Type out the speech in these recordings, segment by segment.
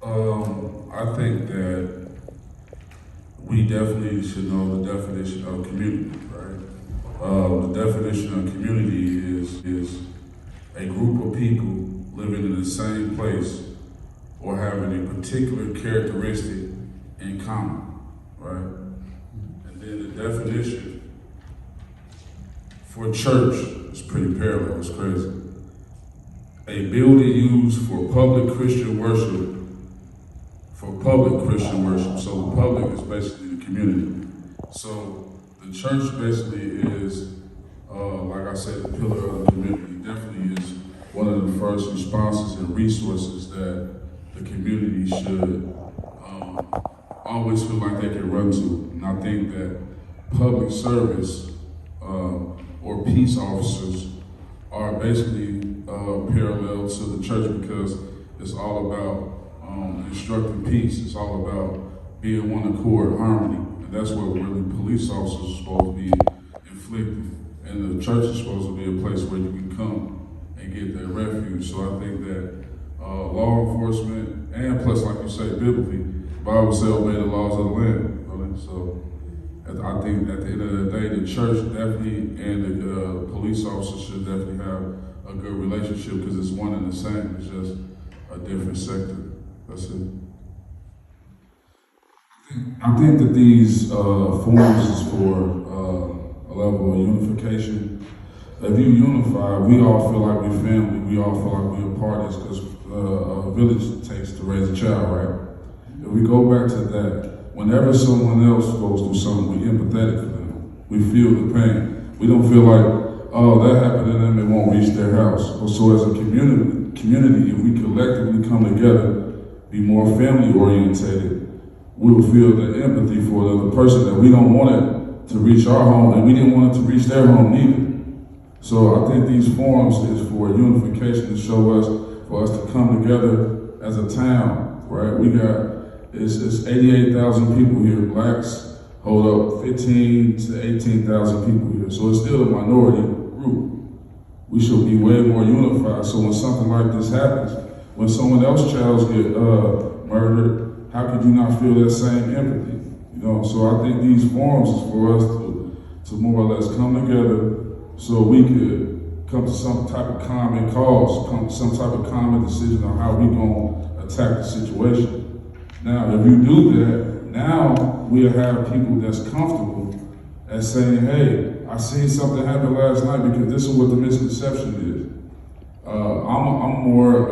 I think that we definitely should know the definition of community, right? The definition of community is a group of people living in the same place or having a particular characteristic in common, right? And then the definition for church is pretty parallel, it's crazy. A building used for public Christian worship, So the public is basically the community. So the church basically is, like I said, the pillar of the community. Definitely is one of the first responses and resources that the community should always feel like they can run to. And I think that public service or peace officers are basically parallel to the church because it's all about instructing peace. It's all about being one accord, harmony. And that's what really police officers are supposed to be inflicting. And the church is supposed to be a place where you can come and get that refuge. So I think that law enforcement, and plus, like you say, biblically, the Bible says obey the laws of the land. Really. So I think at the end of the day, the church definitely and the police officers should definitely have a good relationship because it's one and the same. It's just a different sector. That's it. I think that these forums is for a level of unification. If you unify, we all feel like we're family. We all feel like we're parties because a village takes to raise a child, right? If we go back to that, whenever someone else goes through something, we're empathetic for them. We feel the pain. We don't feel like, oh, that happened to them, it won't reach their house. So as a community, if we collectively come together, be more family orientated, we'll feel the empathy for the other person that we don't want it to reach our home and we didn't want it to reach their home neither. So I think these forums is for unification to show us, for us to come together as a town, right? We got, it's 88,000 people here. Blacks hold up 15 to 18,000 people here. So it's still a minority group. We should be way more unified. So when something like this happens, when someone else's child get murdered, how could you not feel that same empathy? You know, so I think these forums is for us to more or less come together so we could come to some type of common cause, come to some type of common decision on how we gonna attack the situation. Now, if you do that, now we'll have people that's comfortable at saying, hey, I seen something happen last night because this is what the misconception is. I'm more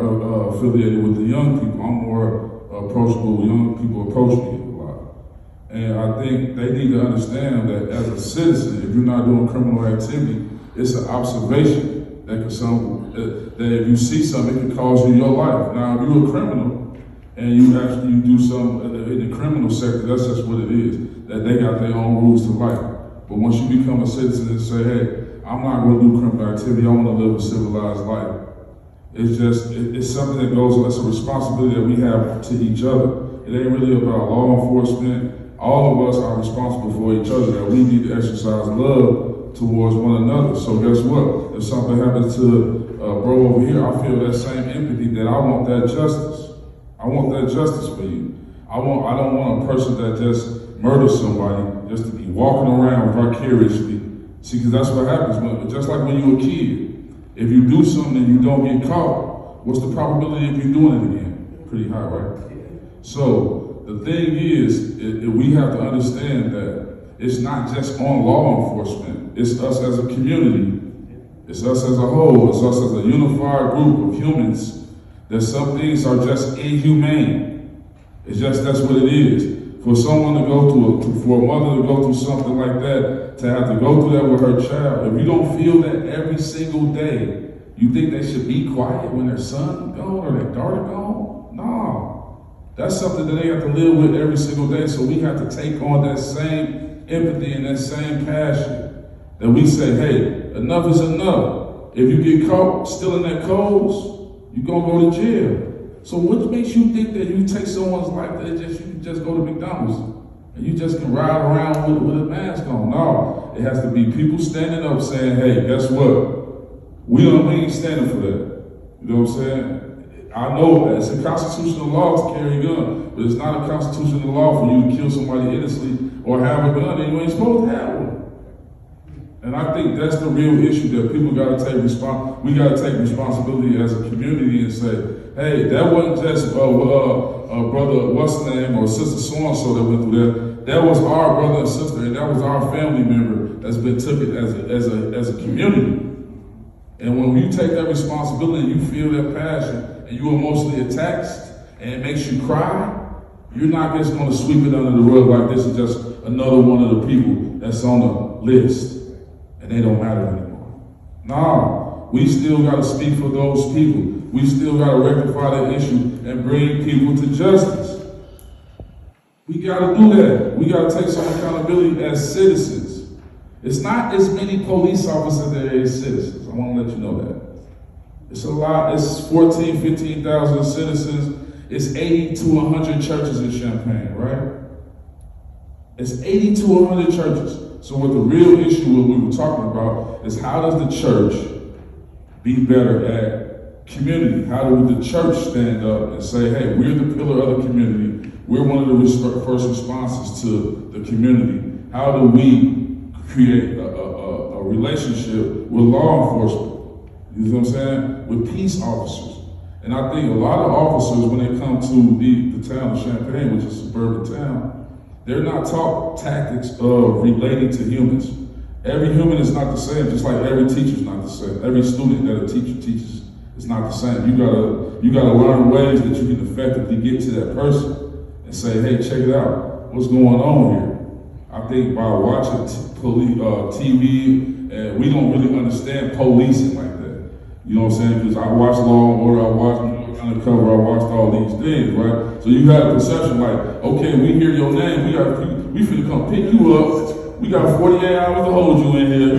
affiliated with the young people. I'm more approachable. Young people approach me a lot. And I think they need to understand that as a citizen, if you're not doing criminal activity, it's an observation that that if you see something, it can cause you your life. Now, if you're a criminal and you do something in the criminal sector, that's just what it is. That they got their own rules to life. But once you become a citizen and say, hey, I'm not going to do criminal activity, I want to live a civilized life. It's something that goes, it's a responsibility that we have to each other. It ain't really about law enforcement. All of us are responsible for each other, that we need to exercise love towards one another. So guess what? If something happens to bro over here, I feel that same empathy that I want that justice. I want that justice for you. I don't want a person that just murders somebody just to be walking around vicariously. See, because that's what happens. Just like when you're a kid. If you do something and you don't get caught, what's the probability of you doing it again? Pretty high, right? So the thing is, we have to understand that it's not just on law enforcement. It's us as a community. It's us as a whole. It's us as a unified group of humans. That some things are just inhumane. It's just, that's what it is. For someone to go through, for a mother to go through something like that, to have to go through that with her child, if you don't feel that every single day, you think they should be quiet when their son gone or their daughter gone? No. That's something that they have to live with every single day. So we have to take on that same empathy and that same passion. That we say, hey, enough is enough. If you get caught stealing that coals, you're gonna go to jail. So what makes you think that you take someone's life that you can just go to McDonald's and you just can ride around with a mask on? No, it has to be people standing up saying, hey, guess what? We ain't standing for that. You know what I'm saying? I know it's a constitutional law to carry a gun, but it's not a constitutional law for you to kill somebody innocently or have a gun and you ain't supposed to have one. And I think that's the real issue that people got to take we got to take responsibility as a community and say, hey, that wasn't just brother what's the name or sister so-and-so that went through that. That was our brother and sister, and that was our family member that's been took it as a community. And when you take that responsibility and you feel that passion and you're emotionally attached and it makes you cry, you're not just going to sweep it under the rug like this is just another one of the people that's on the list and they don't matter anymore. No, we still got to speak for those people. We still got to rectify that issue and bring people to justice. We got to do that. We got to take some accountability as citizens. It's not as many police officers as there is citizens. I want to let you know that. It's a lot. It's 14, 15,000 citizens. It's 80 to 100 churches in Champaign, right? It's 80 to 100 churches. So what the real issue what we were talking about is how does the church be better at community? How do the church stand up and say, hey, we're the pillar of the community. We're one of the first responses to the community. How do we create a relationship with law enforcement? You know what I'm saying? With peace officers. And I think a lot of officers, when they come to the town of Champaign, which is a suburban town, they're not taught tactics of relating to humans. Every human is not the same, just like every teacher is not the same. Every student that a teacher teaches is not the same. You gotta learn ways that you can effectively get to that person and say, hey, check it out. What's going on here? I think by watching TV, and we don't really understand policing like that. You know what I'm saying? Because I watch Law and Order, I watch Undercover, I watched all these things, right? So you have a perception like, okay, we hear your name, we finna come pick you up. We got 48 hours to hold you in here.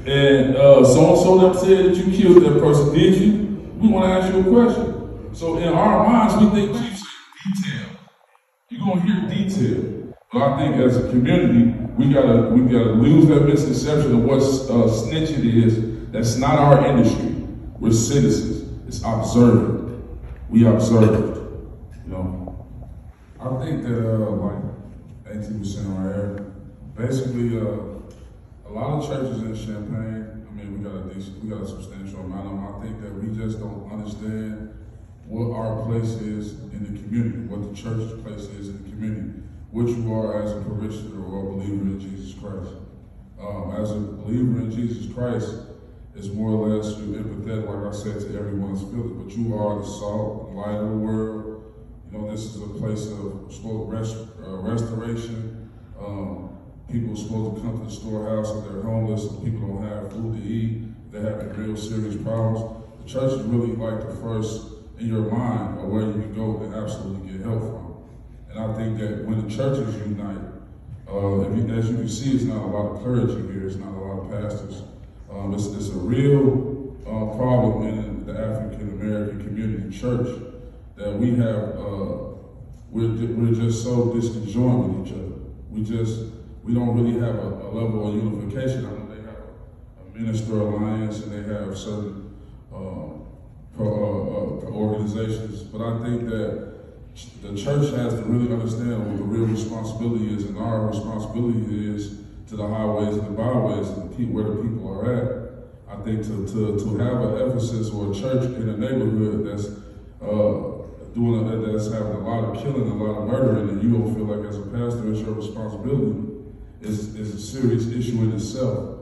And so-and-so that said that you killed that person, did you? We want to ask you a question. So in our minds, we think Chief said detail. You're gonna hear detail. But I think as a community, we gotta lose that misconception of what snitching is. That's not our industry. We're citizens. It's observant. We observe. You know. I think that like 18% right here. Basically, a lot of churches in Champaign, I mean, we got a substantial amount of them. I think that we just don't understand what our place is in the community, what the church's place is in the community, what you are as a parishioner or a believer in Jesus Christ. As a believer in Jesus Christ, it's more or less you're empathetic, like I said, to everyone's feelings, but you are the salt and light of the world. You know, this is a place of restoration. People are supposed to come to the storehouse if they're homeless, if people don't have food to eat, they're having real serious problems. The church is really like the first in your mind of where you can go to absolutely get help from. And I think that when the churches unite, as you can see, it's not a lot of clergy here, it's not a lot of pastors. It's a real problem in the African American community church that we have. We're just so disconjoined with each other. We don't really have a level of unification. I know they have a minister alliance and they have certain organizations, but I think that the church has to really understand what the real responsibility is, and our responsibility is to the highways and the byways and where the people are at. I think to have an emphasis or a church in a neighborhood that's that's having a lot of killing, a lot of murdering, and you don't feel like as a pastor it's your responsibility is a serious issue in itself.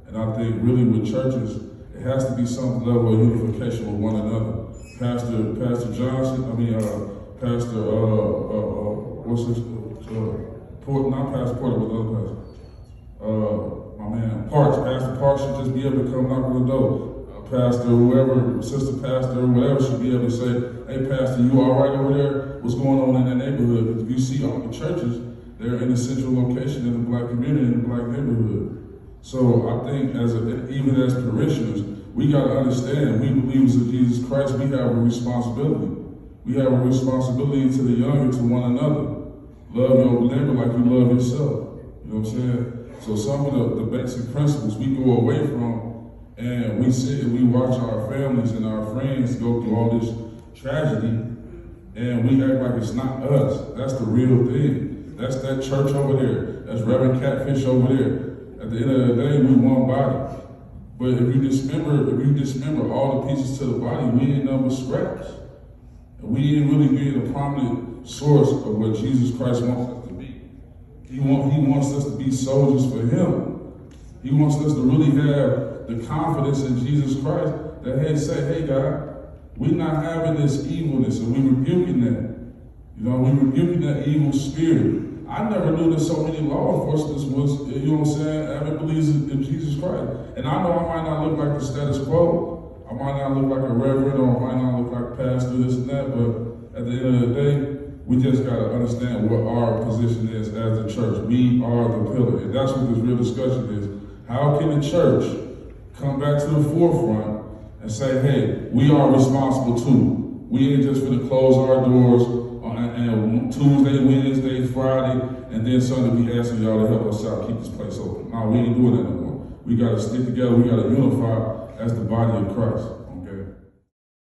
And I think really with churches, it has to be some level of unification with one another. Pastor Johnson, Pastor what's his not Pastor Porter, but the other pastor. My man Parks, Pastor Parks should just be able to come knock on the door. Pastor, whoever, sister pastor, whatever should be able to say, hey pastor, you all right over there? What's going on in that neighborhood? Because if you see all the churches, they're in a central location in the black community, in the black neighborhood. So I think even as parishioners, we got to understand, we believers of Jesus Christ, we have a responsibility. We have a responsibility to the young and to one another. Love your neighbor like you love yourself. You know what I'm saying? So some of the basic principles we go away from, and we sit and we watch our families and our friends go through all this tragedy, and we act like it's not us. That's the real thing. That's that church over there. That's Reverend Catfish over there. At the end of the day, we one body. But if you dismember all the pieces to the body, we ain't nothing but scraps. And we ain't really being a prominent source of what Jesus Christ wants us to be. He wants us to be soldiers for him. He wants us to really have the confidence in Jesus Christ that, hey God, we're not having this evilness, and we're rebuking that. We're rebuking that evil spirit. I never knew that so many law enforcement was, having believers in Jesus Christ. And I know I might not look like the status quo. I might not look like a reverend, or I might not look like a pastor, this and that, but at the end of the day, we just got to understand what our position is as the church. We are the pillar, and that's what this real discussion is. How can the church come back to the forefront and say, hey, we are responsible too. We ain't just going to close our doors on Tuesday, Wednesday, Friday, and then Sunday we asking y'all to help us out, keep this place open. No, we ain't doing that no more. We got to stick together. We got to unify as the body of Christ.